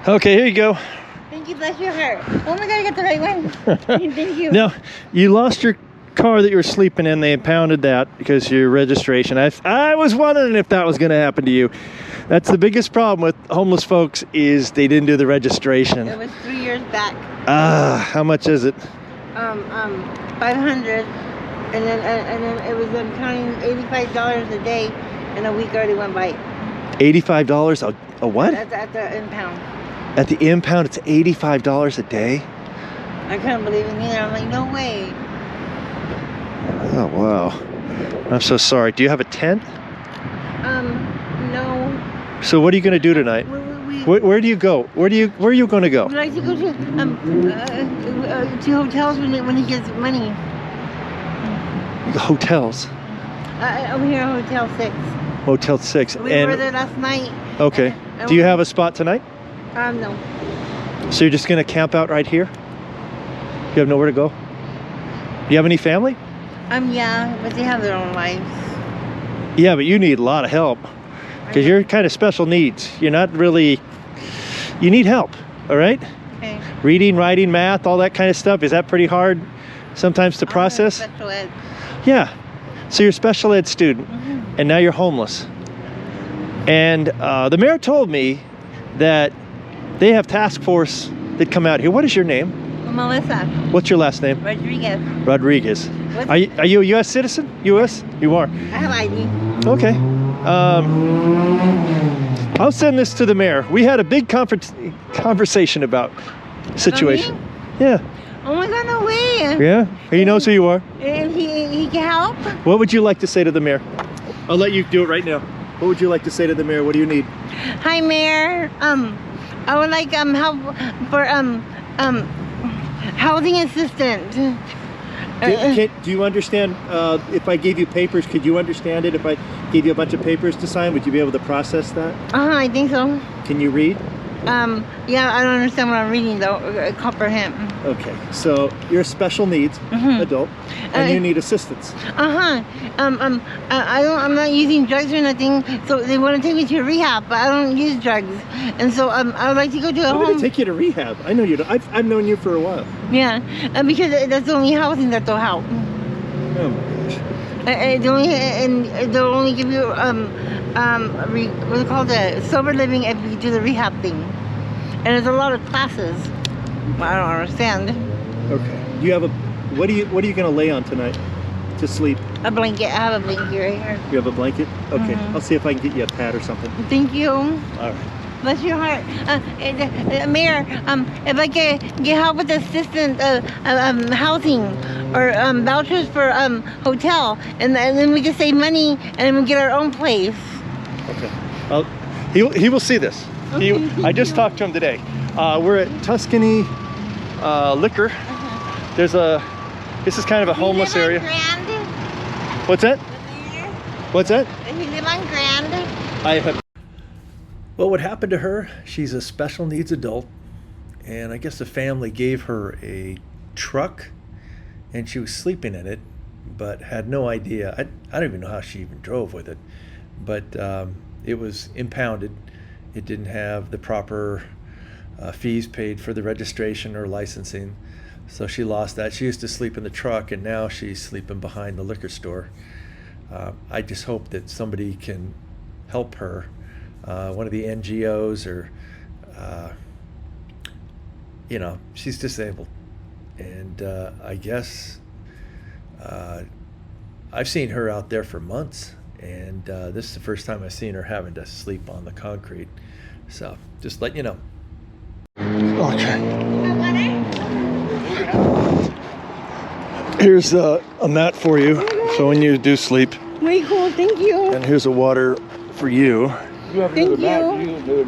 Okay, here you go. Thank you, bless your heart. Oh my God, I got the right one. Thank you. Now, you lost your car that you were sleeping in. They impounded that because your registration. I was wondering if that was going to happen to you. That's the biggest problem with homeless folks is they didn't do the registration. It was 3 years back. How much is it? 500, and then it was counting $85 a day, and a week already went by. $85 a what? At the impound. At the impound, it's $85 a day? I couldn't believe it either. I'm like, no way. Oh, wow. I'm so sorry. Do you have a tent? No. So what are you going to do tonight? Where do you go? Where are you going to go? We'd like to go to hotels when he gets money. The hotels? Over here, Hotel 6. Hotel 6. We were there last night. Okay. Do you have a spot tonight? No. So you're just going to camp out right here? You have nowhere to go? Do you have any family? Yeah, but they have their own lives. Yeah, but you need a lot of help because you're kind of special needs. You're not really, you need help, all right? Okay. Reading, writing, math, all that kind of stuff. Is that pretty hard sometimes to process? Special ed. Yeah. So you're a special ed student and now you're homeless. And the mayor told me that they have task force that come out here. What is your name? Melissa. What's your last name? Rodriguez. Rodriguez. Are you a U.S. citizen? U.S.? You are. I have ID. Okay. I'll send this to the mayor. We had a big conversation about situation. About Yeah. Oh my God, no way. Yeah? He knows who you are. And he can help? What would you like to say to the mayor? I'll let you do it right now. What would you like to say to the mayor? What do you need? Hi, Mayor. I would like help for housing assistant. Do you understand, if I gave you papers, could you understand it? If I gave you a bunch of papers to sign, would you be able to process that? I think so. Can you read? Yeah, I don't understand what I'm reading though. Comprehend. Okay, so you're a special needs adult, and you need assistance. I'm not using drugs or nothing, so they want to take me to rehab, but I don't use drugs, and so I would like to go to a home. I'm going to take you to rehab. I know you. I've known you for a while. Yeah, because that's the only housing that they'll help. Oh my gosh. They'll only give you what's it called, sober living if you do the rehab thing, and there's a lot of classes. I don't understand. Okay. Do you have what are you going to lay on tonight to sleep? A blanket. I have a blanket right here. You have a blanket? Okay. I'll see if I can get you a pad or something. Thank you. All right. Bless your heart. Mayor, if I can get help with assistant housing or vouchers for hotel, and then we can save money and we get our own place. Okay. He will see this. Okay, I just talked to him today. We're at Tuscany Liquor. This is kind of a homeless area. Grand? What's that? What's that? Does he live on Grand? I have. Well, what happened to her? She's a special needs adult, and I guess the family gave her a truck, and she was sleeping in it, but had no idea. I don't even know how she even drove with it, but it was impounded. It didn't have the proper fees paid for the registration or licensing, so she lost that. She used to sleep in the truck, and now she's sleeping behind the liquor store. I just hope that somebody can help her. One of the NGOs, or she's disabled, and I guess I've seen her out there for months, and this is the first time I've seen her having to sleep on the concrete. So just let you know. Okay. Here's a mat for you, so when you do sleep. Very cool, thank you. And here's a water for you. Thank you.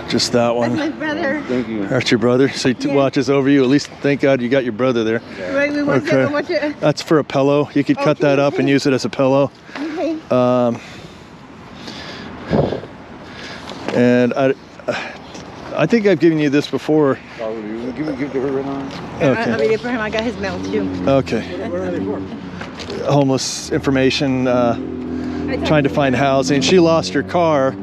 Just that one. That's my brother. Thank you. That's your brother? So he watches over you. At least, thank God you got your brother there. Right, we want to watch it. That's for a pillow. You could cut that up and use it as a pillow. Okay. And I think I've given you this before. Oh, give it to her right now. Okay. I'll read it for him. I got his mail too. Okay. What are they for? Homeless information, trying to find housing. She lost her car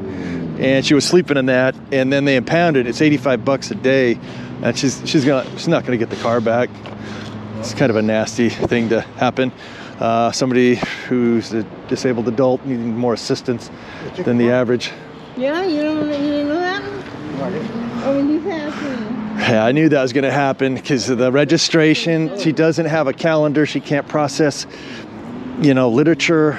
and she was sleeping in that, and then they impounded. It's $85 a day, and she's not gonna get the car back. It's kind of a nasty thing to happen. Somebody who's a disabled adult needing more assistance than the average. Yeah, you didn't know that? Oh, when you passed me. Yeah, I knew that was going to happen because of the registration. She doesn't have a calendar. She can't process, literature.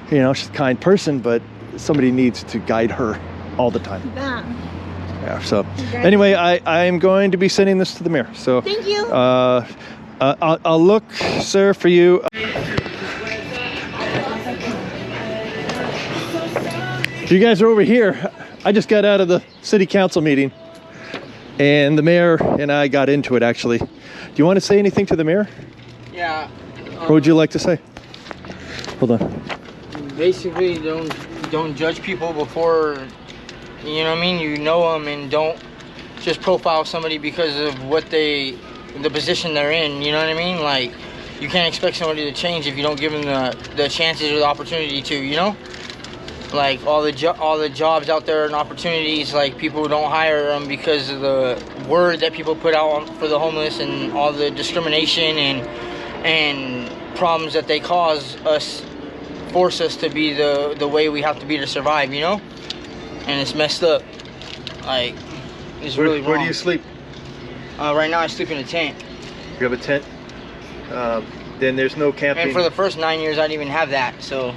She's a kind person, but somebody needs to guide her all the time. Yeah. So anyway, I am going to be sending this to the mayor. So thank you. I'll look, sir, for you. You guys are over here. I just got out of the city council meeting, and the mayor and I got into it, actually. Do you want to say anything to the mayor? Yeah. What would you like to say? Hold on. Basically, don't judge people before, you know what I mean? You know them, and don't just profile somebody because of the position they're in, you know what I mean? Like, you can't expect somebody to change if you don't give them the chances or the opportunity to, Like, all the jobs out there and opportunities, like, people don't hire them because of the word that people put out for the homeless and all the discrimination and problems that they force us to be the way we have to be to survive, And it's messed up. Like, it's really wrong. Where do you sleep? Right now I sleep in a tent. You have a tent? Then there's no camping. And for the first 9 years I didn't even have that, so.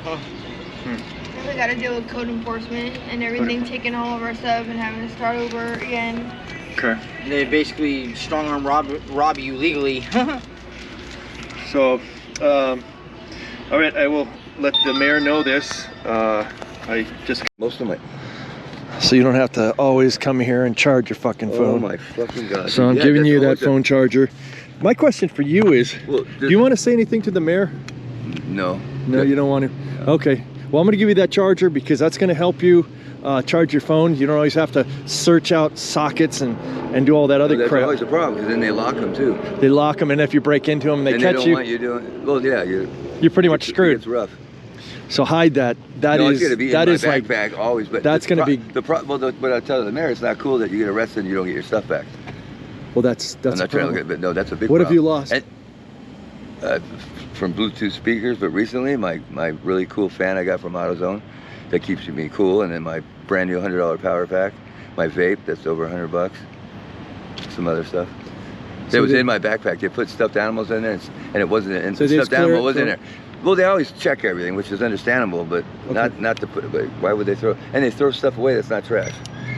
We got to deal with code enforcement and everything, taking all of our stuff and having to start over again. Okay. They basically strong arm rob you legally. So, all right, I will let the mayor know this. Most of my. So you don't have to always come here and charge your fucking phone. Oh my fucking god. So I'm giving you that phone charger. My question for you is, do you want to say anything to the mayor? No. No, you don't want to? Okay. Well, I'm going to give you that charger because that's going to help you charge your phone. You don't always have to search out sockets and do all that other That's crap. always a problem because then they lock them too. They lock them, and if you break into them and they catch don't want you doing. Well, yeah, you're pretty much screwed. It's rough. So hide that. That no, is it's gonna be that in is my like backpack always. But that's going to be the problem. Well, but I tell the mayor, it's not cool that you get arrested and you don't get your stuff back. well. That's I'm not trying to look at, but no, that's a big. What problem. have you lost? And, from Bluetooth speakers, but recently my really cool fan I got from AutoZone that keeps me cool, and then my brand new $100 power pack, my vape that's over $100, some other stuff. So It was in my backpack. They put stuffed animals in there, and it wasn't. And So they just stuffed animal clear it was in there. Well, they always check everything, which is understandable, but Okay. not to put. But why would they throw? And they throw stuff away that's not trash.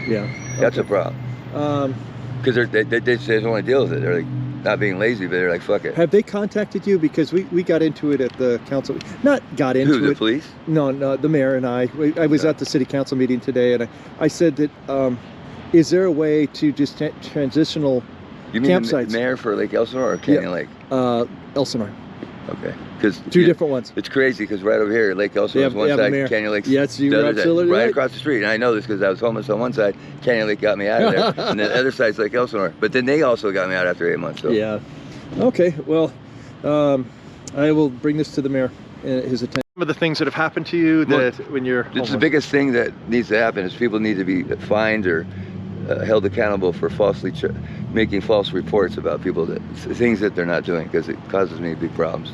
Yeah. That's a okay. problem. Because they don't want to deal with it. They're like not being lazy, but they're like, fuck it. Have they contacted you? Because we got into it at the council. Not got into Who, the it. police? No, the mayor and I was at the city council meeting today, and I said that is there a way to just transitional You mean campsites? the mayor for Lake Elsinore or Canyon Lake? Elsinore. Okay. Because Two different ones. It's crazy because right over here, Lake Elsinore is one they have a side, mayor. Canyon Lake's Yes, you the were other side, absolutely right right. across the street. And I know this because I was homeless on one side. Canyon Lake got me out of there, and the other side's Lake Elsinore. But then they also got me out after 8 months. So. Yeah. Okay. Well, I will bring this to the mayor and his attention. Some of the things that have happened to you that when you're It's the biggest thing that needs to happen is people need to be fined or held accountable for making false reports about people things that they're not doing because it causes me big problems.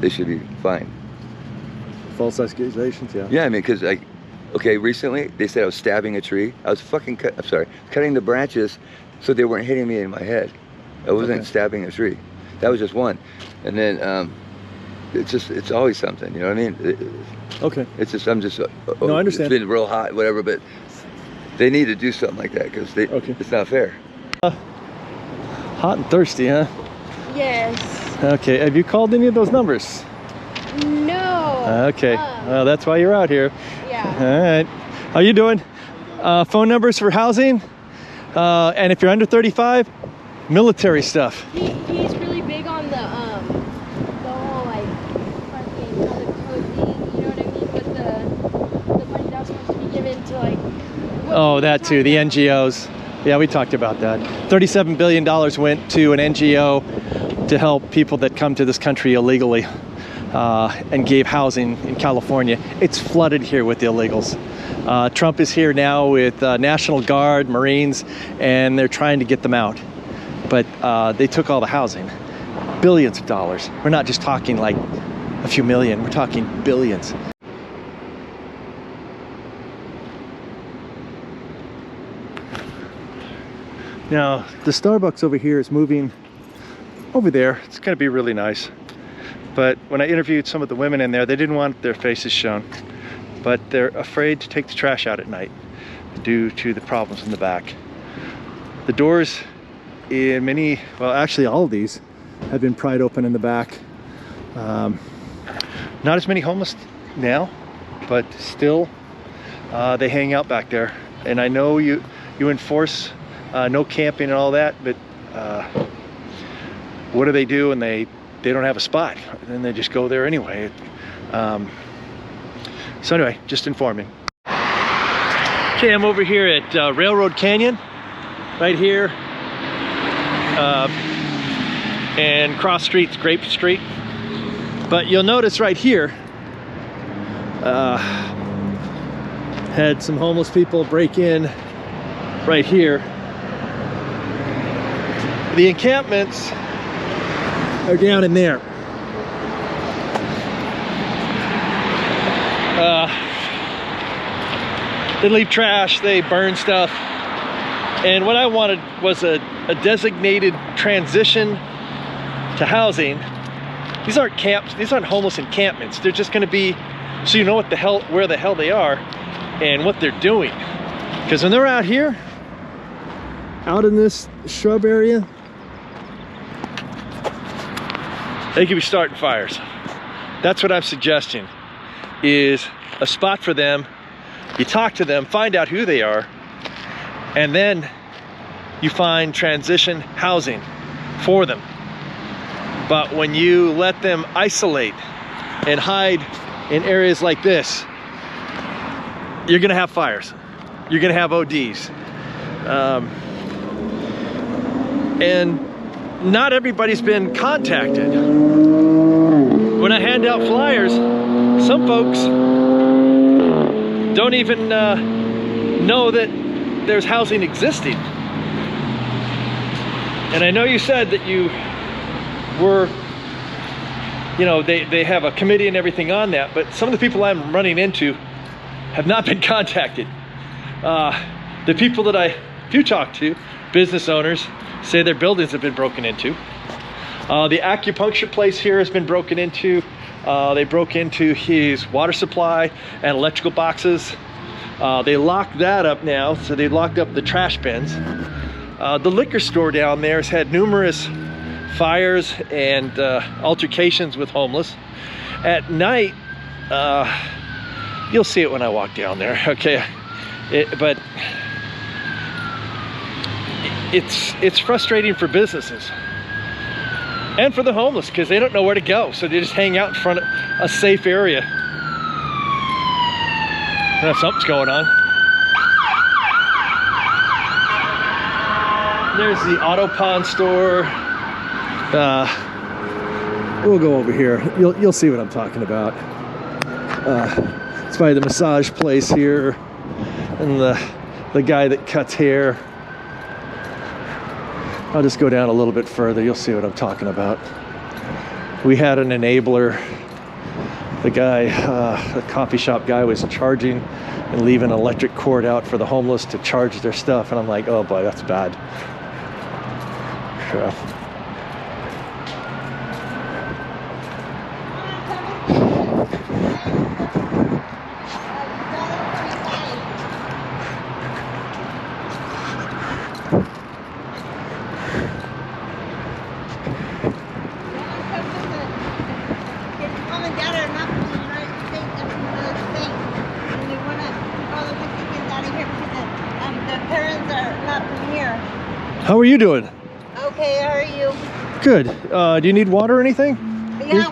They should be fined. false accusations. Yeah. Yeah, I mean, because recently they said I was stabbing a tree. I was cutting the branches so they weren't hitting me in my head. I wasn't stabbing a tree. That was just one. And then it's always something, you know what I mean? Okay. It's just, I'm just, No, I understand. It's been real hot, whatever, but they need to do something like that because it's not fair. Hot and thirsty, huh? Yes. Okay. Have you called any of those numbers? No. Okay. Well, that's why you're out here. Yeah. All right. How you doing? Phone numbers for housing, and if you're under 35, military stuff. He's really big on the whole like fucking all the code thing, you know what I mean, with the money that's supposed to be given to like. Oh, that too. The NGOs. Yeah, we talked about that. $37 billion went to an NGO to help people that come to this country illegally, and gave housing in California. It's flooded here with illegals. Trump is here now with National Guard, Marines, and they're trying to get them out. But they took all the housing. Billions of dollars. We're not just talking like a few million, we're talking billions. Now, the Starbucks over here is moving over there. It's gonna be really nice. But when I interviewed some of the women in there, they didn't want their faces shown. But they're afraid to take the trash out at night due to the problems in the back. The doors in many, well, actually all of these have been pried open in the back. Not as many homeless now, but still they hang out back there. And I know you enforce no camping and all that, but what do they do when they don't have a spot? And then they just go there anyway. So anyway, just informing. Okay, I'm over here at Railroad Canyon, right here, and cross street's Grape Street. But you'll notice right here, had some homeless people break in right here. The encampments are down in there. They leave trash, they burn stuff. And what I wanted was a designated transition to housing. These aren't camps, these aren't homeless encampments. They're just gonna be, so you know what the hell, where the hell they are and what they're doing. Because when they're out here, out in this shrub area, they could be starting fires. That's what I'm suggesting, is a spot for them. You talk to them, find out who they are, and then you find transition housing for them. But when you let them isolate and hide in areas like this, you're gonna have fires. You're gonna have ODs. And not everybody's been contacted. When I hand out flyers, some folks don't even know that there's housing existing. And I know you said that you were, you know, they have a committee and everything on that, but some of the people I'm running into have not been contacted. The people that I do talk to, business owners, say their buildings have been broken into. The acupuncture place here has been broken into. They broke into his water supply and electrical boxes. They locked that up now, so they locked up the trash bins. The liquor store down there has had numerous fires and altercations with homeless. At night, you'll see it when I walk down there, okay? But it's frustrating for businesses and for the homeless because they don't know where to go, so they just hang out in front of a safe area. Something's going on. There's the auto pawn store. We'll go over here. You'll see what I'm talking about. It's by the massage place here, and the guy that cuts hair. I'll just go down a little bit further. You'll see what I'm talking about. We had an enabler. The guy, the coffee shop guy, was charging and leaving an electric cord out for the homeless to charge their stuff. And I'm like, oh boy, that's bad. Sure. How are you doing? Okay, how are you? Good. Do you need water or anything? Yeah,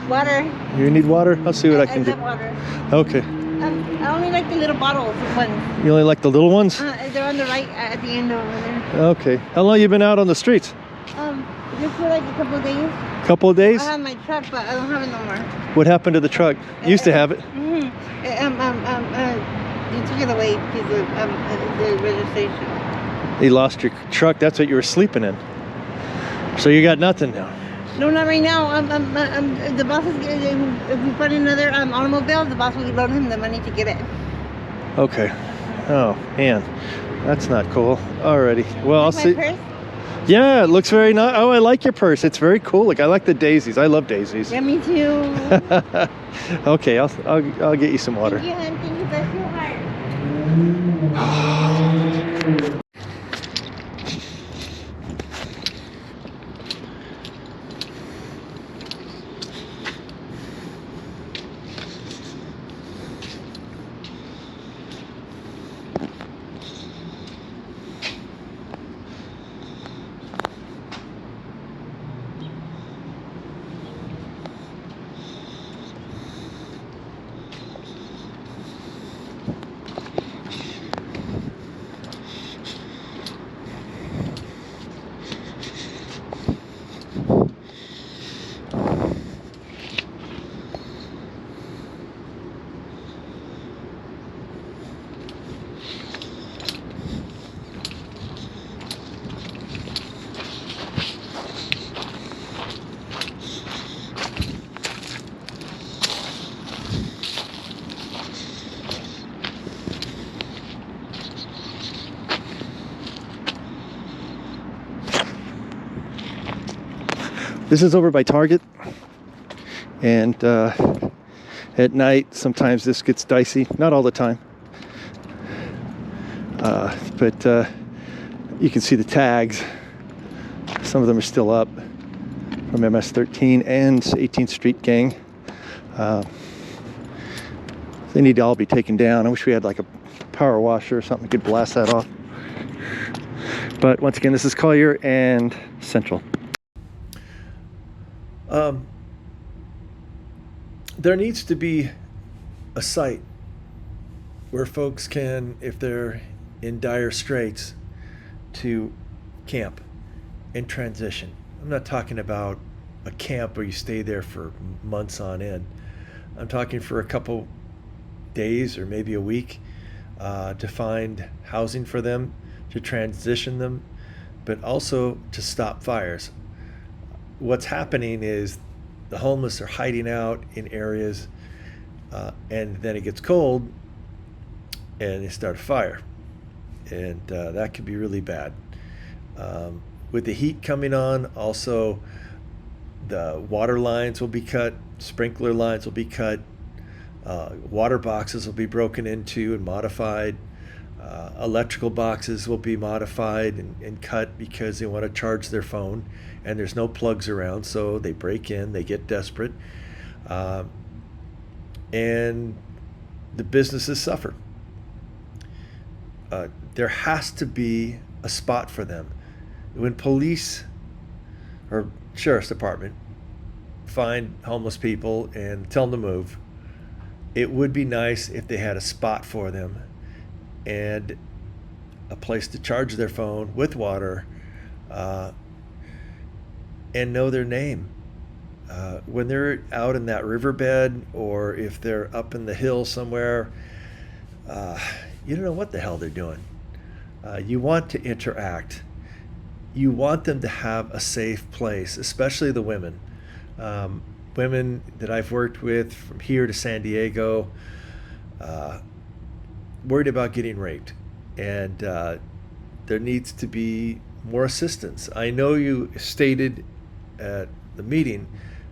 water. You need water? I'll see what I can do. I love water. Okay. I only like the little bottles ones. You only like the little ones? They're on the right at the end over there. Okay. How long you been out on the streets? Just for like a couple of days. Couple of days? I have my truck, but I don't have it no more. What happened to the truck? You used to have it. They took it away because of the registration. You lost your truck. That's what you were sleeping in. So you got nothing now. No, not right now. The boss is, if we put another automobile, the boss will loan him the money to get it. Okay. Oh, man. That's not cool. Alrighty. Well, I'll see. Purse? Yeah, it looks very nice. Oh, I like your purse. It's very cool. Like, I like the daisies. I love daisies. Yeah, me too. Okay, I'll get you some water. Thank you, hon. Thank you, bless your heart. This is over by Target, and at night sometimes this gets dicey. Not all the time, but you can see the tags. Some of them are still up from MS-13 and 18th Street Gang. They need to all be taken down. I wish we had like a power washer or something that could blast that off. But once again, this is Collier and Central. There needs to be a site where folks can, if they're in dire straits, to camp and transition. I'm not talking about a camp where you stay there for months on end. I'm talking for a couple days or maybe a week to find housing for them, to transition them, but also to stop fires. What's happening is the homeless are hiding out in areas, and then it gets cold and they start a fire, and that could be really bad. With the heat coming on, also the water lines will be cut, sprinkler lines will be cut, water boxes will be broken into and modified, electrical boxes will be modified and cut because they want to charge their phone, and there's no plugs around, so they break in, they get desperate, and the businesses suffer. There has to be a spot for them. When police or sheriff's department find homeless people and tell them to move, it would be nice if they had a spot for them and a place to charge their phone with water, and know their name. When they're out in that riverbed, or if they're up in the hill somewhere, you don't know what the hell they're doing. You want to interact. You want them to have a safe place, especially the women. Women that I've worked with from here to San Diego, worried about getting raped, and there needs to be more assistance. I know you stated at the meeting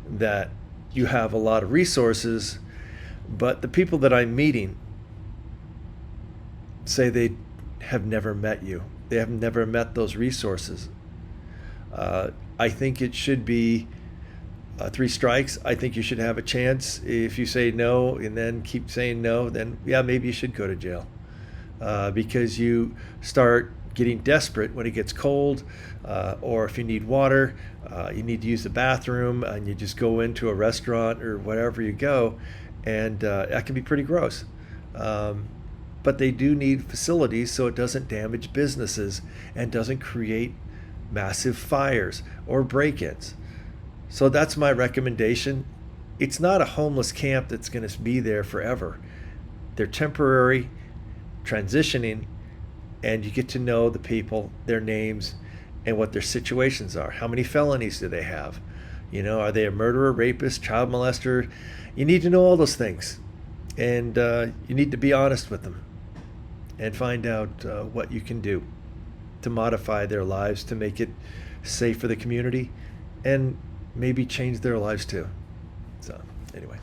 that you have a lot of resources, but the people that I'm meeting say they have never met you. They have never met those resources. I think it should be 3 strikes. I think you should have a chance. If you say no and then keep saying no, then yeah, maybe you should go to jail, because you start getting desperate when it gets cold, or if you need water, you need to use the bathroom, and you just go into a restaurant or wherever you go, and that can be pretty gross. But they do need facilities so it doesn't damage businesses and doesn't create massive fires or break-ins. So that's my recommendation. It's not a homeless camp that's going to be there forever. They're temporary, transitioning, and you get to know the people, their names, and what their situations are. How many felonies do they have? You know, are they a murderer, rapist, child molester? You need to know all those things, and you need to be honest with them and find out what you can do to modify their lives, to make it safe for the community, and maybe change their lives too. So, anyway.